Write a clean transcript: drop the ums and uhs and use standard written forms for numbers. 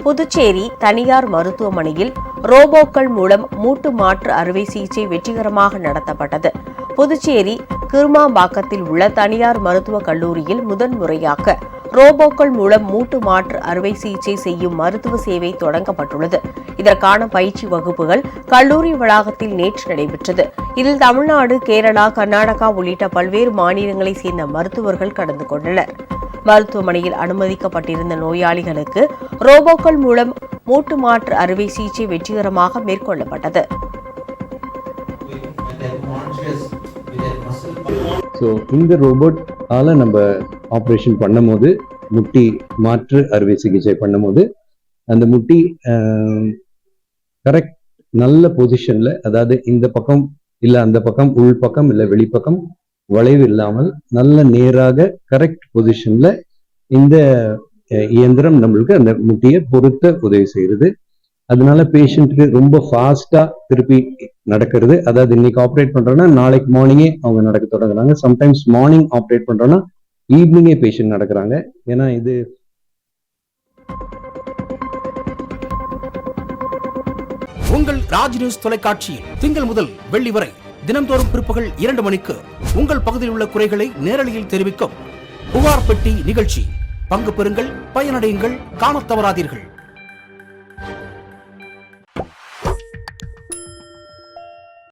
புதுச்சேரி தனியார் மருத்துவமனையில் ரோபோக்கள் மூலம் மூட்டு மாற்று அறுவை சிகிச்சை வெற்றிகரமாக நடத்தப்பட்டது. புதுச்சேரி கிருமாம்பாக்கத்தில் உள்ள தனியார் மருத்துவக் கல்லூரியில் முதன்முறையாக ரோபோக்கள் மூலம் மூட்டு மாற்று அறுவை சிகிச்சை செய்யும் மருத்துவ சேவை தொடங்கப்பட்டுள்ளது. இதற்கான பயிற்சி வகுப்புகள் கல்லூரி வளாகத்தில் நேற்று நடைபெற்றது. இதில் தமிழ்நாடு, கேரளா, கர்நாடகா உள்ளிட்ட பல்வேறு மாநிலங்களைச் சேர்ந்த மருத்துவர்கள் கலந்து கொண்டனர். மருத்துவமனையில் அனுமதிக்கப்பட்டிருந்த நோயாளிகளுக்கு ரோபோக்கள் மூலம் மூட்டு மாற்று அறுவை சிகிச்சை வெற்றிகரமாக மேற்கொள்ளப்பட்டது. இந்த ரோபோட் நம்ம ஆப்ரேஷன் பண்ணும்போது, முட்டி மாற்று அறுவை சிகிச்சை பண்ணும்போது அந்த முட்டி கரெக்ட் நல்ல பொசிஷன்ல, அதாவது இந்த பக்கம் இல்ல அந்த பக்கம், உள் பக்கம் இல்ல வெளிப்பக்கம் வளைவு இல்லாமல் நல்ல நேராக கரெக்ட் பொசிஷன்ல இந்த இயந்திரம் நம்மளுக்கு அந்த முட்டியை பொருத்த உதவி செய்யுது. அதனால பேஷண்ட்டுக்கு ரொம்ப ஃபாஸ்டா திருப்பி நடக்கிறது. அதாவது இன்னைக்கு ஆப்ரேட் பண்றோம்னா நாளைக்கு மார்னிங்கே அவங்க நடக்க தொடங்குறாங்க. சம்டைம்ஸ் மார்னிங் ஆப்ரேட் பண்றோம்னா ஈவினிங்கே பேஷண்ட் நடக்கிறாங்க. ஏன்னா இது உங்கள் ராஜ் நியூஸ் தொலைக்காட்சியில் திங்கள் முதல் வெள்ளி வரை தினந்தோறும் பிற்பகல் 2 மணிக்கு உங்கள் பகுதியில் உள்ள குறைகளை நேரலையில் தெரிவிக்கும் புகார் பெட்டி நிகழ்ச்சி. பங்கு பெறுங்கள், பயனடையுங்கள், காணத் தவறாதீர்கள்.